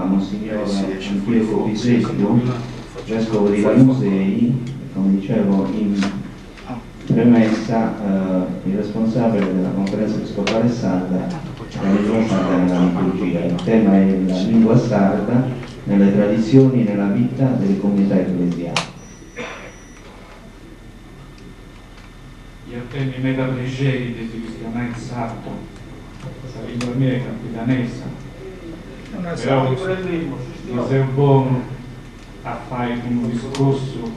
a Monsignor Antioco Pisescu, vescovo di Lanusei. Come dicevo in premessa, il responsabile della conferenza episcopale sarda è la lingua sarda nella liturgia. Il tema è la lingua sarda nelle tradizioni e nella vita delle comunità ecclesiali. Gli termini da leggeri di cristianità sardo, la lingua mia è capitanesa, però non sei buono a fare un discorso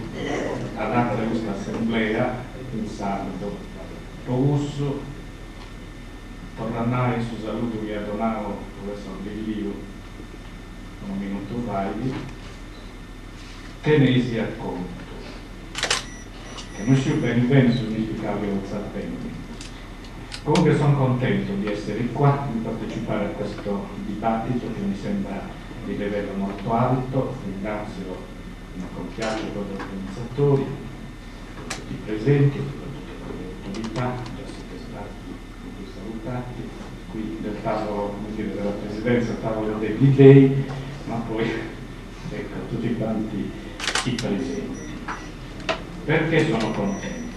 adatto a questa assemblea in sardo. Posso tornare su saluto che adonavo professor Bellio un minuto vai, tenesi a conto che non si bene significava lo sapendo. Comunque sono contento di essere qua, di partecipare a questo dibattito che mi sembra di livello molto alto. Ringrazio con piacere gli organizzatori, tutti i presenti, soprattutto le autorità, già siete stati tutti salutati, qui del tavolo della Presidenza, il tavolo degli dei, ma poi ecco tutti quanti i presenti. Perché sono contento?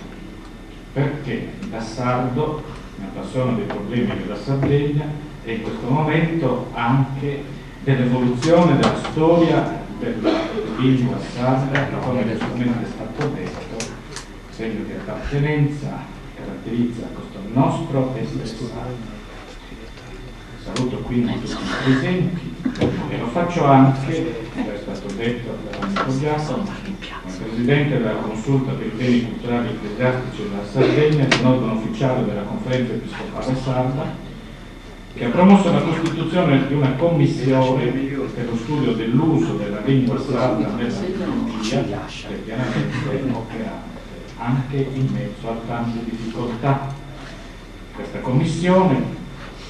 Perché da sardo mi appassiono dei problemi della Sardegna e in questo momento anche dell'evoluzione della storia della lingua sarda, come giustamente è stato detto, segno di appartenenza caratterizza questo nostro essere sardo. Saluto quindi tutti i presenti e lo faccio anche, come è stato detto dall'amico Giacomo, come Presidente della Consulta per i beni culturali e ecclesiastici della Sardegna, in organo ufficiale della Conferenza Episcopale Sarda, che ha promosso la costituzione di una commissione per lo studio dell'uso della lingua sarda nella liturgia, che pianamente opera anche in mezzo a tante difficoltà. Questa commissione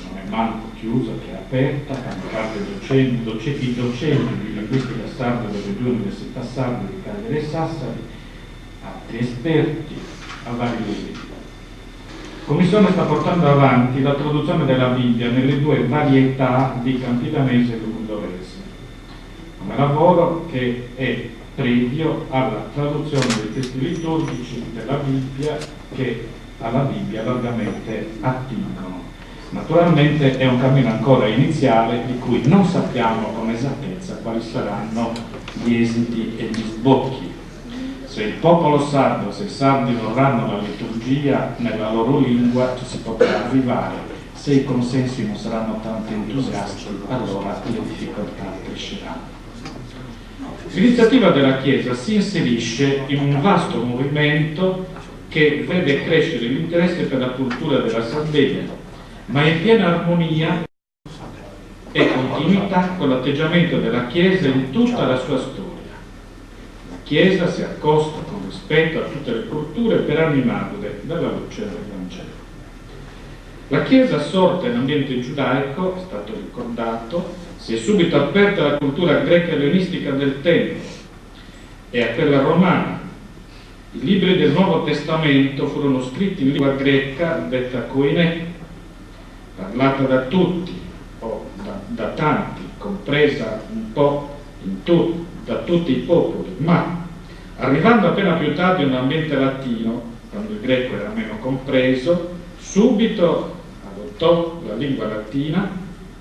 non è manco chiusa, che è aperta, fanno parte i docenti di linguistica sarda delle due università sarde di Cagliari e Sassari, altri esperti a vari livelli. La Commissione sta portando avanti la traduzione della Bibbia nelle due varietà di campidanese e lugudorese, un lavoro che è previo alla traduzione dei testi liturgici della Bibbia che alla Bibbia largamente attingono. Naturalmente è un cammino ancora iniziale di cui non sappiamo con esattezza quali saranno gli esiti e gli sbocchi. Se il popolo sardo, se i sardi vorranno la liturgia nella loro lingua, ci si potrà arrivare. Se i consensi non saranno tanto entusiasti, allora le difficoltà cresceranno. L'iniziativa della Chiesa si inserisce in un vasto movimento che vede crescere l'interesse per la cultura della Sardegna, ma in piena armonia e continuità con l'atteggiamento della Chiesa in tutta la sua storia. La Chiesa si accosta con rispetto a tutte le culture per animarle dalla luce del Vangelo. La Chiesa, sorta in ambiente giudaico, è stato ricordato, si è subito aperta alla cultura greca e ellenistica del tempo e a quella romana. I libri del Nuovo Testamento furono scritti in lingua greca, detta koine, parlata da tutti o da tanti, compresa un po' da tutti i popoli, ma arrivando appena più tardi in un ambiente latino, quando il greco era meno compreso, subito adottò la lingua latina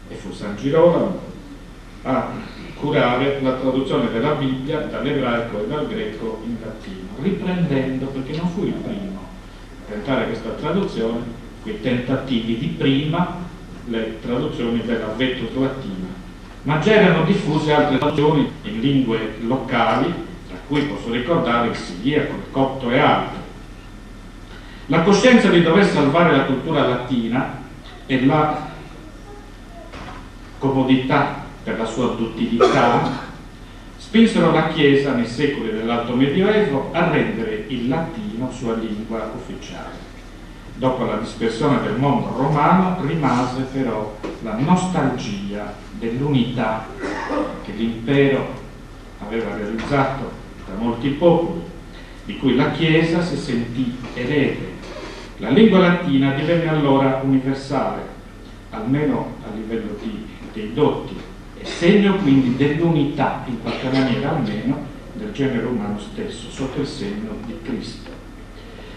e fu San Girolamo a curare la traduzione della Bibbia dall'ebraico e dal greco in latino, riprendendo, perché non fu il primo a tentare questa traduzione, quei tentativi di prima, le traduzioni della Vetus Latina, ma già erano diffuse altre traduzioni in lingue locali, tra cui posso ricordare il siriaco, il copto e altri. La coscienza di dover salvare la cultura latina e la comodità per la sua duttilità spinsero la Chiesa nei secoli dell'Alto Medioevo a rendere il latino sua lingua ufficiale. Dopo la dispersione del mondo romano rimase però la nostalgia dell'unità che l'impero aveva realizzato tra molti popoli, di cui la Chiesa si sentì erede. La lingua latina divenne allora universale, almeno a livello dei dotti, e segno quindi dell'unità, in qualche maniera almeno, del genere umano stesso, sotto il segno di Cristo.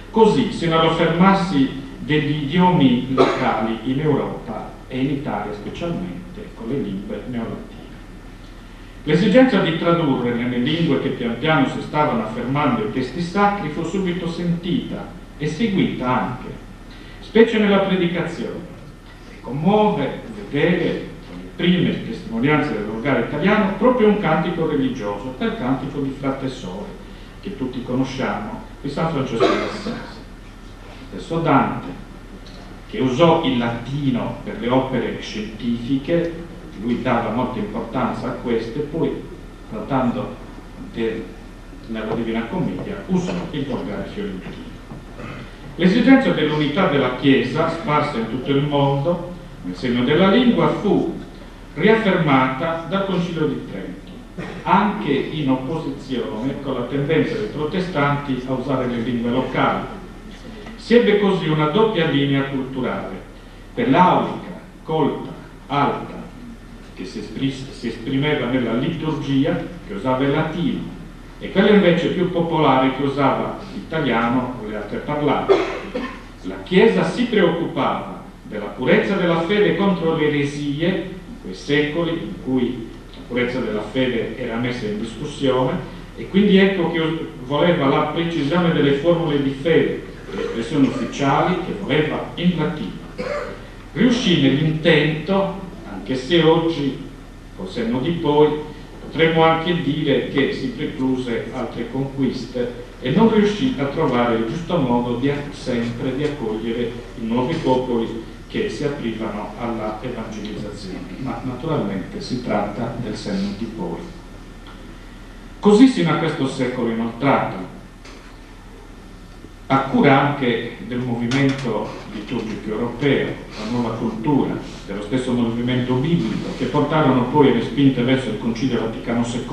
Così, sino all'affermarsi degli idiomi locali in Europa e in Italia specialmente, con le lingue neolatine. L'esigenza di tradurre nelle lingue che pian piano si stavano affermando i testi sacri fu subito sentita e seguita anche, specie nella predicazione. E commuove vedere con le prime testimonianze del volgare italiano proprio un cantico religioso, quel cantico di Frate Sore, che tutti conosciamo, di San Francesco d'Assisi. Stesso Dante, che usò il latino per le opere scientifiche, lui dava molta importanza a queste, poi trattando nella Divina Commedia usò il volgare fiorentino. L'esigenza dell'unità della Chiesa, sparsa in tutto il mondo, nel segno della lingua, fu riaffermata dal Concilio di Trento, anche in opposizione con la tendenza dei protestanti a usare le lingue locali. Si ebbe così una doppia linea culturale, per l'aulica, colta, alta, che si esprimeva nella liturgia, che usava il latino, e quella invece più popolare che usava l'italiano o le altre parlanti. La Chiesa si preoccupava della purezza della fede contro le eresie, in quei secoli in cui la purezza della fede era messa in discussione, e quindi ecco che voleva la precisione delle formule di fede, le espressioni ufficiali che voleva in latino. Riuscì nell'intento, anche se oggi, col senno di poi, potremmo anche dire che si precluse altre conquiste e non riuscì a trovare il giusto modo sempre di accogliere i nuovi popoli che si aprivano alla evangelizzazione, ma naturalmente si tratta del senno di poi. Così sino a questo secolo inoltrato, a cura anche del movimento liturgico europeo, la nuova cultura, dello stesso movimento biblico, che portarono poi le spinte verso il Concilio Vaticano II,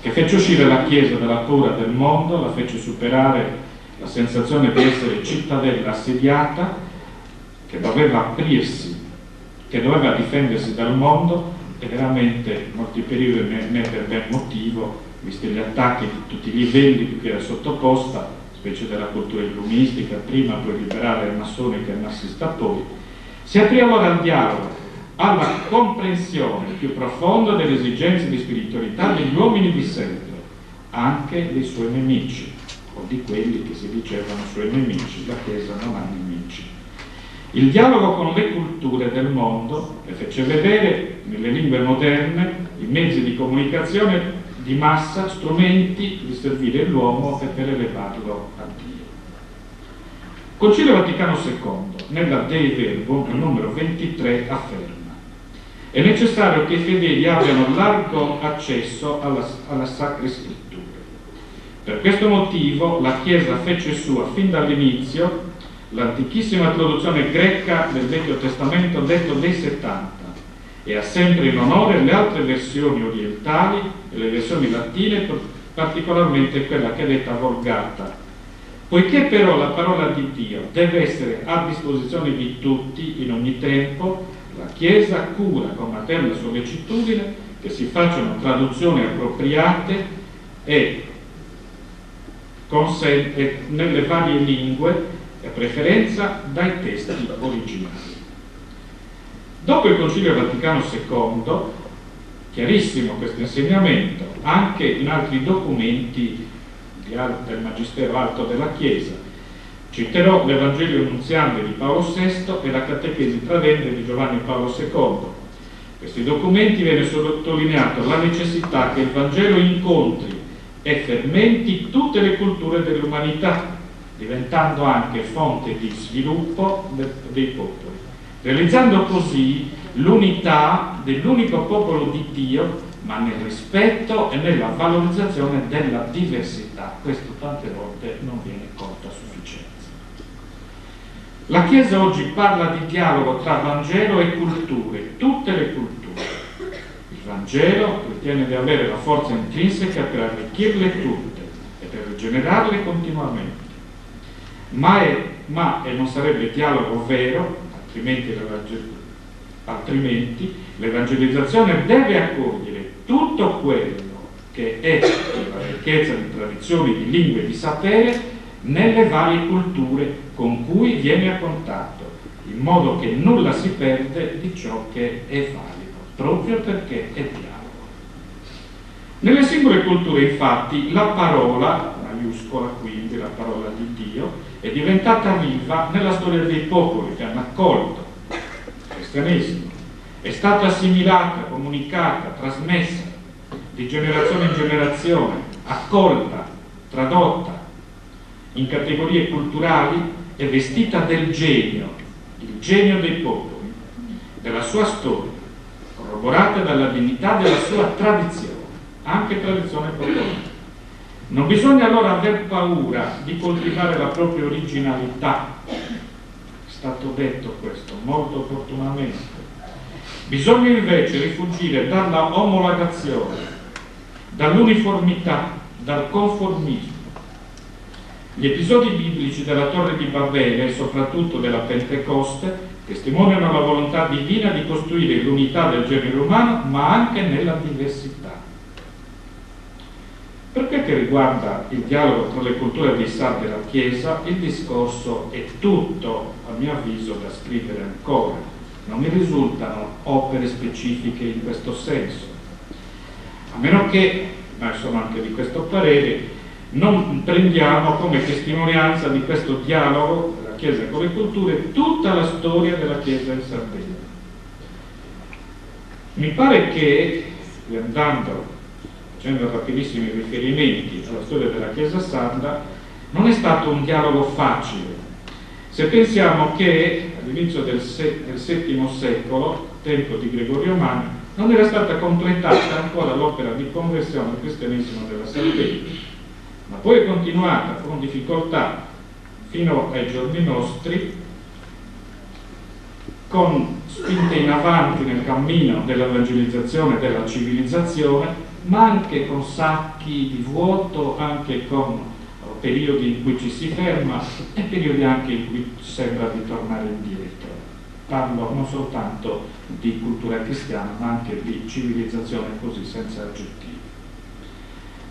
che fece uscire la Chiesa dalla paura del mondo, la fece superare la sensazione di essere cittadella assediata, che doveva aprirsi, che doveva difendersi dal mondo, e veramente in molti periodi ne per ben motivo, visti gli attacchi di tutti i livelli di cui era sottoposta, specie della cultura illuministica prima, poi liberale e massonica e marxista poi, si aprì allora al dialogo, alla comprensione più profonda delle esigenze di spiritualità degli uomini di sempre, anche dei suoi nemici, o di quelli che si dicevano suoi nemici. La Chiesa non ha nemici. Il dialogo con le culture del mondo le fece vedere nelle lingue moderne i mezzi di comunicazione di massa, strumenti di servire l'uomo e per elevarlo a Dio. Concilio Vaticano II, nella Dei Verbum, al numero 23, afferma: è necessario che i fedeli abbiano largo accesso alla Sacre Scritture. Per questo motivo la Chiesa fece sua fin dall'inizio l'antichissima traduzione greca del Vecchio Testamento detto dei 70, e ha sempre in onore le altre versioni orientali e le versioni latine, particolarmente quella che è detta Vulgata. Poiché però la parola di Dio deve essere a disposizione di tutti in ogni tempo, la Chiesa cura con materna sollecitudine che si facciano traduzioni appropriate e nelle varie lingue, a preferenza dai testi originali. Dopo il Concilio Vaticano II, chiarissimo questo insegnamento, anche in altri documenti del Magistero Alto della Chiesa. Citerò l'Evangelio Nunziante di Paolo VI e la Catechesi Tradende di Giovanni Paolo II. In questi documenti viene sottolineato la necessità che il Vangelo incontri e fermenti tutte le culture dell'umanità, diventando anche fonte di sviluppo dei popoli, realizzando così l'unità dell'unico popolo di Dio, ma nel rispetto e nella valorizzazione della diversità. Questo tante volte non viene colto a sufficienza. La Chiesa oggi parla di dialogo tra Vangelo e culture, tutte le culture. Il Vangelo ritiene di avere la forza intrinseca per arricchirle tutte e per rigenerarle continuamente. Ma non sarebbe dialogo vero, altrimenti Altrimenti l'evangelizzazione deve accogliere tutto quello che è la ricchezza di tradizioni, di lingue e di sapere nelle varie culture con cui viene a contatto, in modo che nulla si perde di ciò che è valido, proprio perché è dialogo. Nelle singole culture, infatti, la parola, maiuscola quindi, la parola di Dio, è diventata viva nella storia dei popoli che hanno accolto il cristianesimo. È stata assimilata, comunicata, trasmessa di generazione in generazione, accolta, tradotta in categorie culturali e vestita del genio, il genio dei popoli, della sua storia, corroborata dalla dignità della sua tradizione, anche tradizione popolare. Non bisogna allora aver paura di coltivare la propria originalità, è stato detto questo molto opportunamente. Bisogna invece rifugire dalla omologazione, dall'uniformità, dal conformismo. Gli episodi biblici della Torre di Babele e soprattutto della Pentecoste testimoniano la volontà divina di costruire l'unità del genere umano, ma anche nella diversità. Per quel che riguarda il dialogo tra le culture dei sardi e la Chiesa, il discorso è tutto, a mio avviso, da scrivere ancora. Non mi risultano opere specifiche in questo senso, a meno che, ma sono anche di questo parere, non prendiamo come testimonianza di questo dialogo della Chiesa con le culture tutta la storia della Chiesa in Sardegna. Mi pare che, facendo rapidissimi riferimenti alla storia della Chiesa sarda, non è stato un dialogo facile. Se pensiamo che all'inizio del VII secolo, tempo di Gregorio Magno, non era stata completata ancora l'opera di conversione al cristianesimo della Sardegna, ma poi è continuata con difficoltà fino ai giorni nostri, con spinte in avanti nel cammino dell'evangelizzazione e della civilizzazione, ma anche con sacchi di vuoto, anche con periodi in cui ci si ferma e periodi anche in cui sembra di tornare indietro. Parlo non soltanto di cultura cristiana, ma anche di civilizzazione, così senza aggettivi.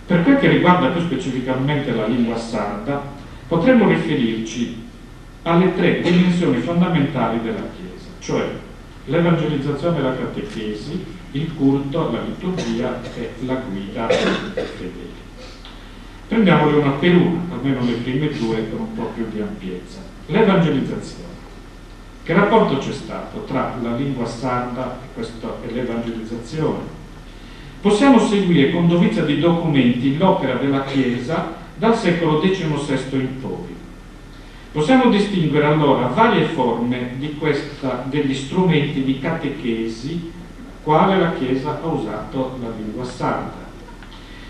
Per quel che riguarda più specificamente la lingua sarda, potremmo riferirci alle tre dimensioni fondamentali della Chiesa, cioè l'evangelizzazione e la catechesi, il culto, la liturgia e la guida dei fedeli. Prendiamole una per una, almeno le prime due con un po' più di ampiezza. L'evangelizzazione. Che rapporto c'è stato tra la lingua sarda e l'evangelizzazione? Possiamo seguire con dovizia di documenti l'opera della Chiesa dal secolo XVI in poi. Possiamo distinguere allora varie forme degli strumenti di catechesi, quale la Chiesa ha usato la lingua sarda.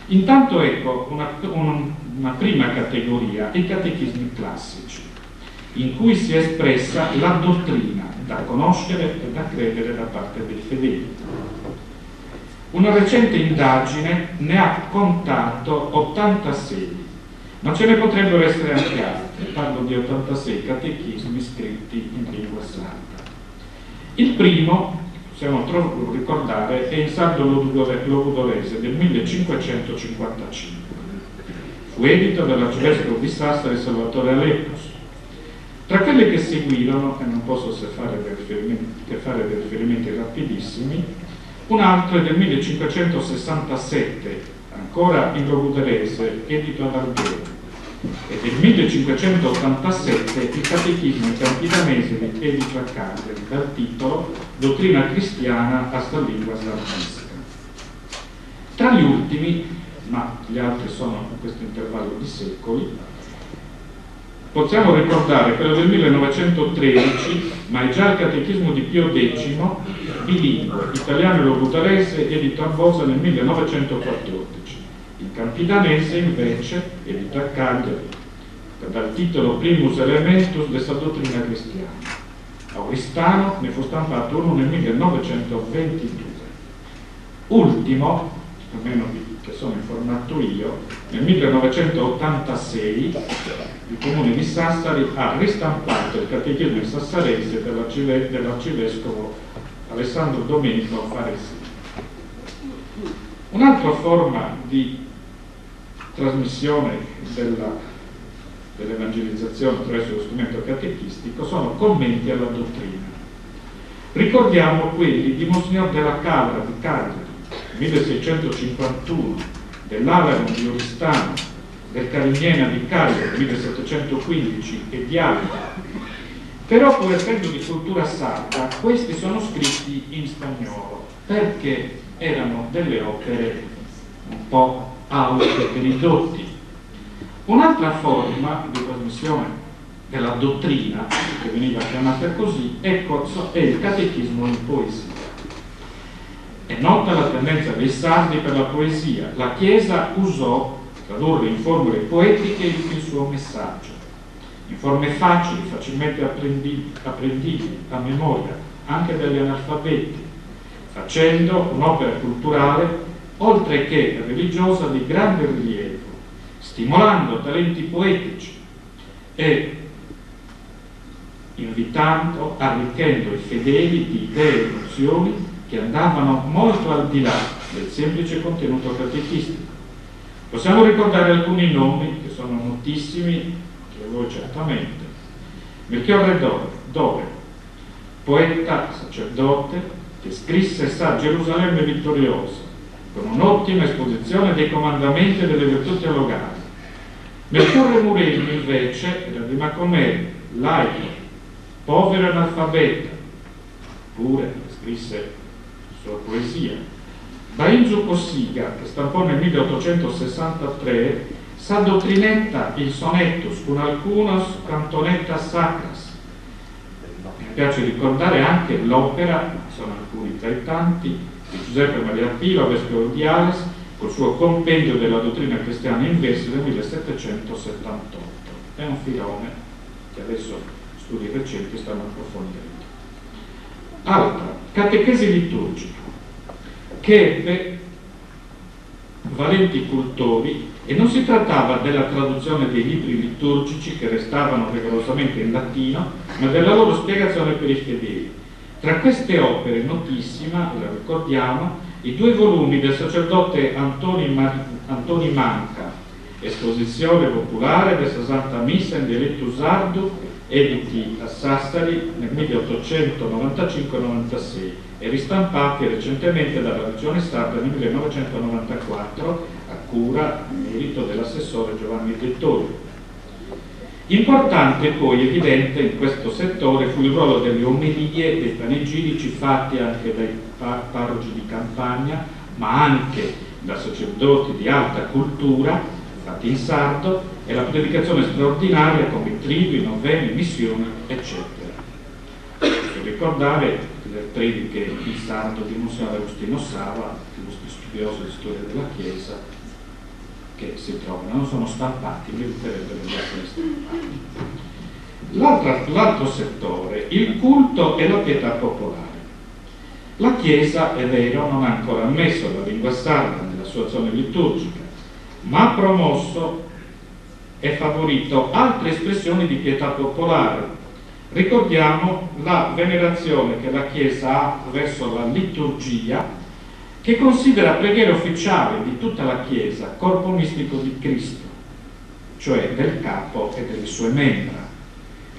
Intanto ecco una prima categoria, i catechismi classici, in cui si è espressa la dottrina da conoscere e da credere da parte dei fedeli. Una recente indagine ne ha contato 86, ma ce ne potrebbero essere anche altri. Parlo di 86 catechismi scritti in lingua sarda. Il primo, possiamo ricordare, è in sardo logudorese del 1555. Fu edito dall'arcivescovo di Sassari Salvatore Alepos. Tra quelle che seguirono, e non posso che fare dei riferimenti rapidissimi, un altro è del 1567, ancora in logudorese, edito ad Alghero, e del 1587 il catechismo campidanese di edito a Cagliari, dal titolo Dottrina cristiana a sta lingua sardisca. Tra gli ultimi, ma gli altri sono in questo intervallo di secoli, possiamo ricordare quello del 1913, ma è già il catechismo di Pio X, bilingue, italiano e logudorese, edito a Bosa nel 1914. Il campidanese invece, edito a Cagliari, dal titolo Primus Elementus de sa dottrina cristiana. A Oristano ne fu stampato uno nel 1922. Ultimo, almeno che sono informato io, nel 1986 il comune di Sassari ha ristampato il catechismo sassarese dell'arcivescovo Alessandro Domenico a fare sì. Un'altra forma di trasmissione dell'evangelizzazione attraverso lo strumento catechistico sono commenti alla dottrina. Ricordiamo quelli di Monsignor della Cabra di Cagliari, 1651, dell'Alaron di Oristano, del Carignena di Cagliari, 1715, e di altri. Però, pur essendo di cultura sarda, questi sono scritti in spagnolo, perché erano delle opere un po' alte per i dotti. Un'altra forma di trasmissione della dottrina, che veniva chiamata così, è il catechismo in poesia. È nota la tendenza dei sardi per la poesia. La Chiesa usò tradurre in formule poetiche il suo messaggio, in forme facili, facilmente apprendibili a memoria, anche dagli analfabeti, facendo un'opera culturale, oltre che religiosa, di grande rilievo, stimolando talenti poetici e invitando, arricchendo i fedeli di idee e nozioni che andavano molto al di là del semplice contenuto catechistico. Possiamo ricordare alcuni nomi che sono notissimi, che voi certamente. Melchiorre Dore, poeta, sacerdote, che scrisse Sa Gerusalemme vittoriosa, con un'ottima esposizione dei comandamenti e delle virtù teologali. Melchiorre Murelli, invece, era di Macomè, laico, povero e analfabeta, pure scrisse sua poesia. Bainzu Cossiga, che stampò nel 1863, Sa Dottrinetta il sonettus con alcunas cantonettas sacras. Mi piace ricordare anche l'opera, sono alcuni tra i tanti, di Giuseppe Maria Pilo, vescovo di Ales, col suo compendio della dottrina cristiana in versi del 1778. È un filone che adesso studi recenti stanno approfondendo. Altra, catechesi liturgica, che ebbe valenti cultori, e non si trattava della traduzione dei libri liturgici che restavano rigorosamente in latino, ma della loro spiegazione per i fedeli. Tra queste opere, notissima, la ricordiamo, i 2 volumi del sacerdote Antoni Manca, Esposizione popolare della Santa Missa in dialetto sardo, editi a Sassari nel 1895-96 e ristampati recentemente dalla Regione Sarda nel 1994 a cura e merito dell'assessore Giovanni Dettori. Importante poi, evidente in questo settore, fu il ruolo delle omelie, dei panegirici fatti anche dai parroci di campagna, ma anche da sacerdoti di alta cultura, fatti in sardo, e la predicazione straordinaria come trivi, noveni, missioni, eccetera. Per ricordare le prediche in sardo di Monsignor Agostino Sava, illustre studioso di storia della Chiesa, che si trovano, non sono stampati, meriterebbero di essere stampati. L'altro settore, il culto e la pietà popolare. La Chiesa, è vero, non ha ancora ammesso la lingua sarda nella sua azione liturgica, ma ha promosso e favorito altre espressioni di pietà popolare. Ricordiamo la venerazione che la Chiesa ha verso la liturgia, che considera preghiera ufficiale di tutta la Chiesa corpo mistico di Cristo, cioè del capo e delle sue membra.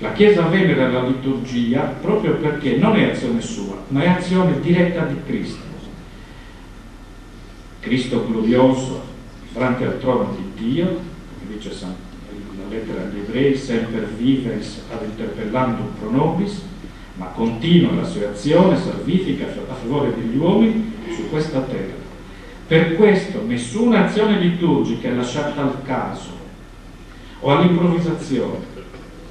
La Chiesa venera la liturgia proprio perché non è azione sua, ma è azione diretta di Cristo. Cristo glorioso, di fronte al trono di Dio, come dice la lettera agli Ebrei, semper vivens ad interpellandum pro nobis, ma continua la sua azione salvifica a favore degli uomini su questa terra. Per questo nessuna azione liturgica è lasciata al caso o all'improvvisazione.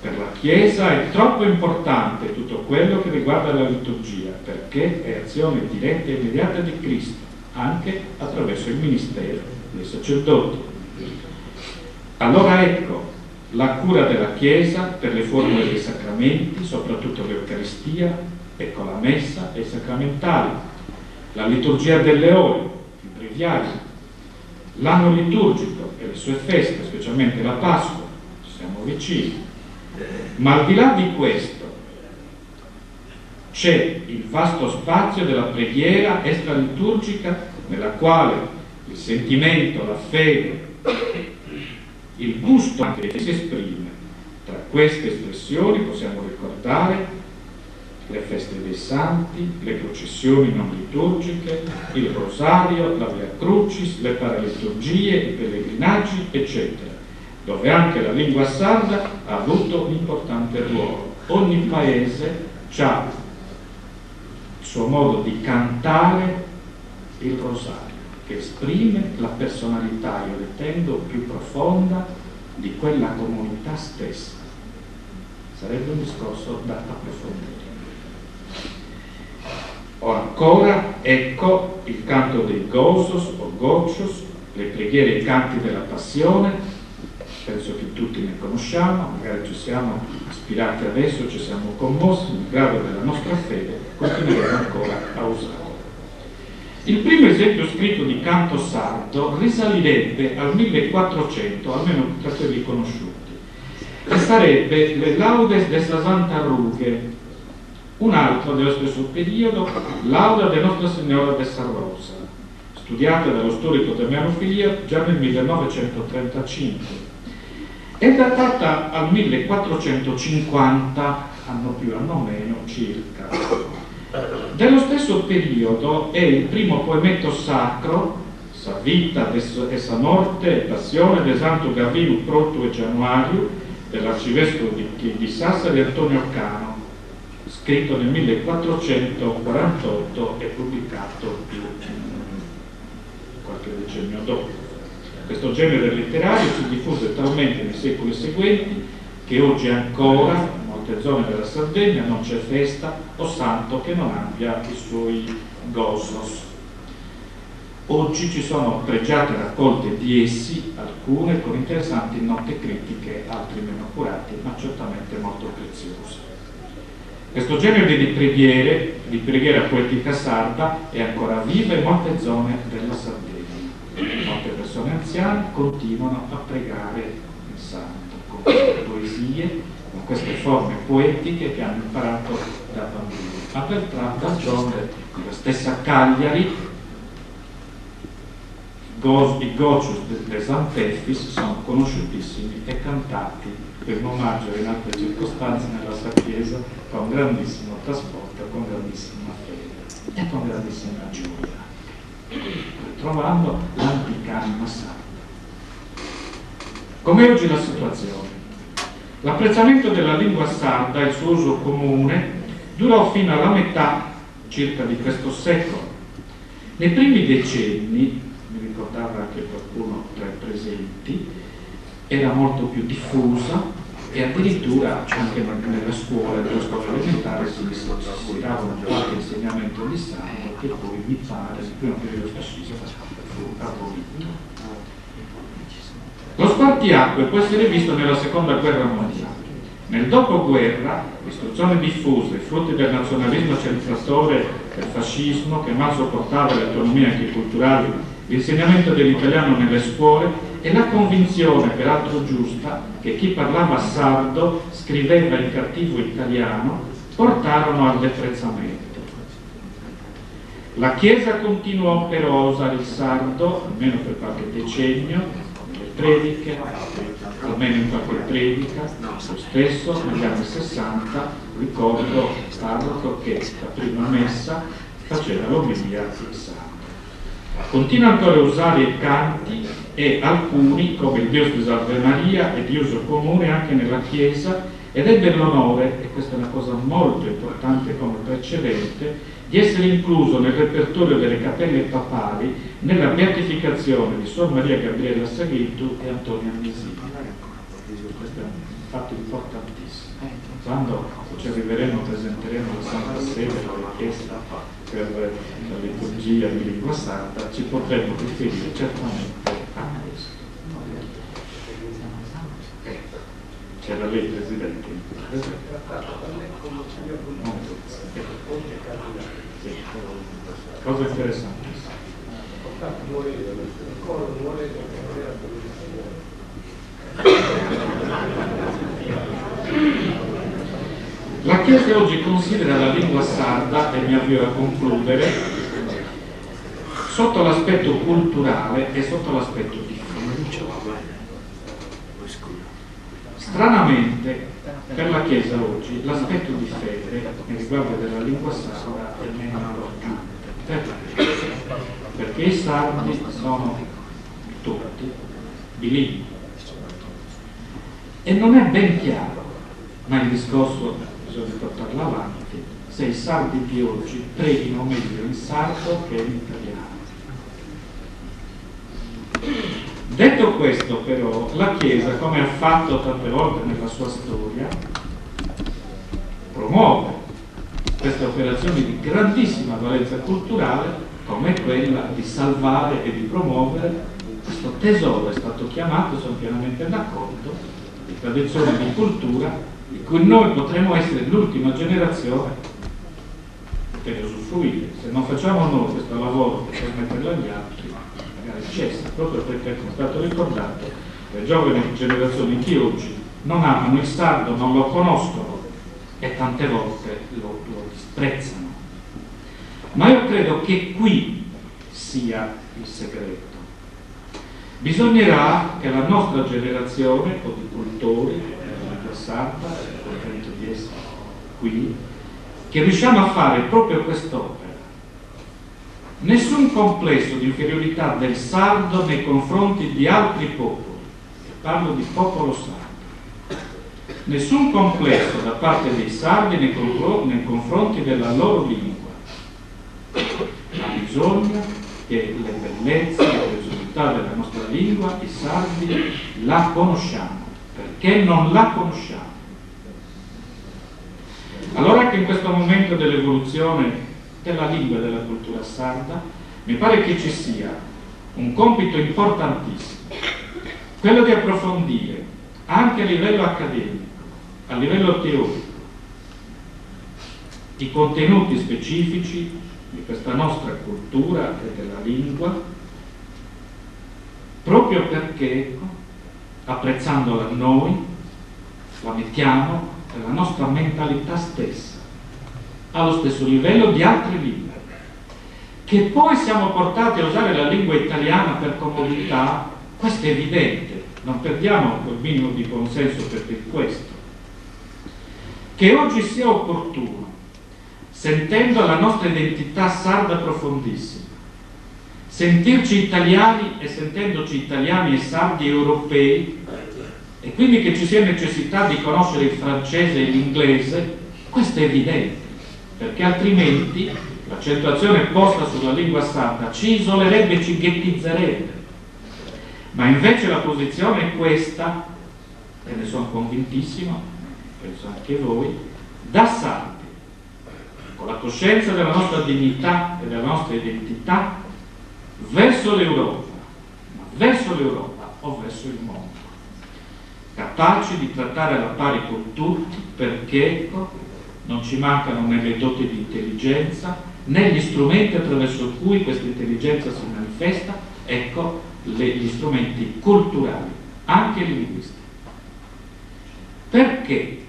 Per la Chiesa è troppo importante tutto quello che riguarda la liturgia, perché è azione diretta e immediata di Cristo, anche attraverso il ministero dei sacerdoti. Allora ecco la cura della Chiesa per le formule dei sacramenti, soprattutto l'Eucaristia, ecco la Messa e i sacramentali, la liturgia delle ore, i breviari, l'anno liturgico e le sue feste, specialmente la Pasqua, siamo vicini. Ma al di là di questo c'è il vasto spazio della preghiera extraliturgica nella quale il sentimento, la fede, il gusto anche che si esprime. Tra queste espressioni possiamo ricordare le feste dei santi, le processioni non liturgiche, il rosario, la Via Crucis, le paraliturgie, i pellegrinaggi, eccetera, dove anche la lingua sarda ha avuto un importante ruolo. Ogni paese ha il suo modo di cantare il rosario, che esprime la personalità, io ritengo, più profonda di quella comunità stessa. Sarebbe un discorso da approfondire. O ancora, ecco il canto dei gozos o goccios, le preghiere e i canti della passione, penso che tutti ne conosciamo, magari ci siamo ispirati adesso, ci siamo commossi, nel grado della nostra fede continueremo ancora a usarlo. Il primo esempio scritto di canto sardo risalirebbe al 1400, almeno tra quelli conosciuti, e sarebbe le Laudes de sa Santa Rughe. Un altro dello stesso periodo, Lauda di Nostra Signora de Sa Rosa, studiata dallo storico Damiano Filia già nel 1935. È datata al 1450, anno più, anno meno, circa. Dello stesso periodo è il primo poemetto sacro, Sa vita e sa morte e passione de Santo Gavino Proto e Januario, dell'arcivescovo di Sassari Antonio Cano, scritto nel 1448 e pubblicato qualche decennio dopo. Questo genere letterario si diffuse talmente nei secoli seguenti che oggi ancora in molte zone della Sardegna non c'è festa o santo che non abbia i suoi gozos. Oggi ci sono pregiate raccolte di essi, alcune con interessanti note critiche, altre meno accurate, ma certamente molto preziose. Questo genere di preghiera poetica sarda è ancora viva in molte zone della Sardegna. Molte persone anziane continuano a pregare il santo con queste poesie, con queste forme poetiche che hanno imparato da bambini. Ma per d'altronde, nella stessa Cagliari, i goccios de Sant'Effis sono conosciutissimi e cantati per un omaggio in altre circostanze nella sua chiesa con grandissimo trasporto, con grandissima fede e con grandissima gioia, trovando l'antica anima santa. Com'è oggi la situazione? L'apprezzamento della lingua sarda e il suo uso comune durò fino alla metà circa di questo secolo. Nei primi decenni, mi ricordava anche qualcuno tra i presenti, era molto più diffusa e addirittura anche nelle scuole elementari si dava un qualche insegnamento di santo che poi mi pare nel primo periodo fascista fu abolito. Lo spartiacque può essere visto nella seconda guerra mondiale. Nel dopoguerra l'istruzione diffusa, i frutti del nazionalismo centratore del fascismo che mal sopportava le autonomie anche culturali, l'insegnamento dell'italiano nelle scuole e la convinzione, peraltro giusta, che chi parlava sardo scriveva in cattivo italiano, portarono al deprezzamento. La Chiesa continuò però a usare il sardo, almeno per qualche decennio, nelle prediche, almeno in qualche predica. Lo stesso negli anni 60 ricordo parroco che la prima messa faceva l'omelia in sardo. Continua ancora a usare i canti e alcuni, come il Dios di Salve Maria, è di uso comune anche nella Chiesa ed ebbe l'onore, e questa è una cosa molto importante come precedente, di essere incluso nel repertorio delle cappelle papali nella beatificazione di Suor Maria Gabriella Saghetto e Antonio Agnesi. Questo è un fatto importantissimo. Quando ci arriveremo presenteremo alla Santa Sede la richiesta per la liturgia di lingua sarda, ci potremo riferire certamente a questo. C'era lei, Presidente? Sì. Cosa interessante. La Chiesa oggi considera la lingua sarda, e mi avvio a concludere, sotto l'aspetto culturale e sotto l'aspetto differente. Stranamente, per la Chiesa oggi l'aspetto di fede nei riguardi della lingua sarda è meno importante. Perché i sardi sono tutti bilingui. E non è ben chiaro, ma il discorso bisogna portarlo avanti, se i sardi di oggi preghino meglio in sardo che in italiano. Detto questo, però, la Chiesa, come ha fatto tante volte nella sua storia, promuove queste operazioni di grandissima valenza culturale, come quella di salvare e di promuovere questo tesoro, è stato chiamato, sono pienamente d'accordo, di tradizione e di cultura, di cui noi potremo essere l'ultima generazione per usufruire. Se non facciamo noi questo lavoro per trasmetterlo agli altri, cessa, proprio perché, come è stato ricordato, le giovani generazioni di oggi non amano il sardo, non lo conoscono e tante volte lo disprezzano. Ma io credo che qui sia il segreto. Bisognerà che la nostra generazione o di cultori della lingua sarda, contento di essere qui, che riusciamo a fare proprio quest'opera. Nessun complesso di inferiorità del sardo nei confronti di altri popoli, e parlo di popolo sardo, nessun complesso da parte dei sardi nei confronti della loro lingua, ma bisogna che le bellezze e le curiosità della nostra lingua i sardi la conosciamo, perché non la conosciamo. Allora che in questo momento dell'evoluzione della lingua e della cultura sarda, mi pare che ci sia un compito importantissimo, quello di approfondire anche a livello accademico, a livello teorico, i contenuti specifici di questa nostra cultura e della lingua, proprio perché, apprezzandola noi, la mettiamo nella nostra mentalità stessa, allo stesso livello di altre lingue, che poi siamo portati a usare la lingua italiana per comodità. Questo è evidente, non perdiamo quel minimo di consenso, perché questo, che oggi sia opportuno, sentendo la nostra identità sarda profondissima, sentirci italiani e sentendoci italiani e sardi europei, e quindi che ci sia necessità di conoscere il francese e l'inglese, questo è evidente, perché altrimenti l'accentuazione posta sulla lingua sarda ci isolerebbe, ci ghettizzerebbe. Ma invece la posizione è questa, e ne sono convintissimo, penso anche voi, da sardi, con la coscienza della nostra dignità e della nostra identità, verso l'Europa, ma verso l'Europa o verso il mondo, capaci di trattare alla pari con tutti, perché ecco, non ci mancano né le doti di intelligenza né gli strumenti attraverso cui questa intelligenza si manifesta, ecco gli strumenti culturali, anche linguistici. Perché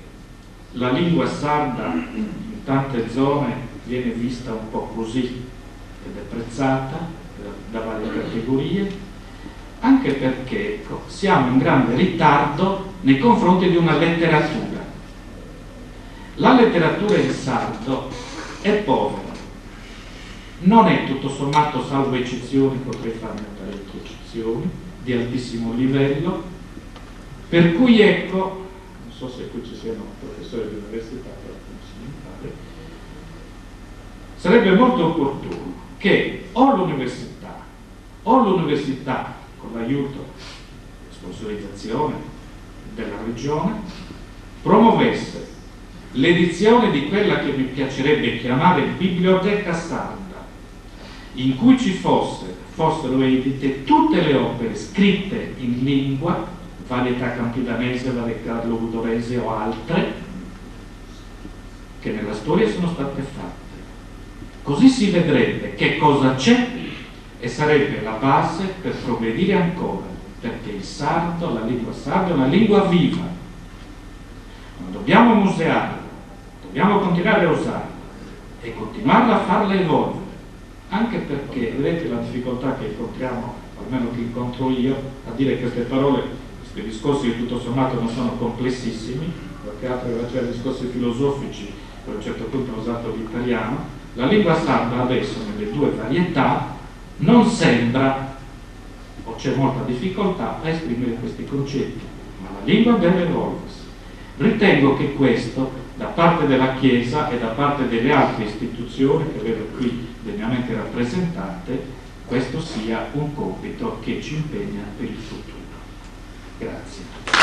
la lingua sarda in tante zone viene vista un po' così ed è apprezzata da varie categorie? Anche perché ecco, siamo in grande ritardo nei confronti di una letteratura. La letteratura in sardo è povera, non è tutto sommato, salvo eccezioni, potrei farne parecchie eccezioni, di altissimo livello, per cui ecco, non so se qui ci siano professori di università, però mi pare, sarebbe molto opportuno che o l'università con l'aiuto e sponsorizzazione della regione promuovesse l'edizione di quella che mi piacerebbe chiamare biblioteca sarda, in cui ci fossero edite tutte le opere scritte in lingua, varietà campidanese, varietà logudorese o altre, che nella storia sono state fatte. Così si vedrebbe che cosa c'è e sarebbe la base per progredire ancora, perché il sardo, la lingua sarda è una lingua viva. Non dobbiamo musearla, Dobbiamo continuare a usarla e continuarla a farla evolvere, anche perché, vedete la difficoltà che incontriamo, almeno che incontro io, a dire queste parole, questi discorsi che tutto sommato non sono complessissimi, perché altro che facere discorsi filosofici, per un certo punto ho usato l'italiano. La lingua sarda adesso, nelle due varietà, non sembra, o c'è molta difficoltà a esprimere questi concetti, ma la lingua deve evolversi. Ritengo che questo, da parte della Chiesa e da parte delle altre istituzioni che vedo qui degnamente rappresentate, questo sia un compito che ci impegna per il futuro. Grazie.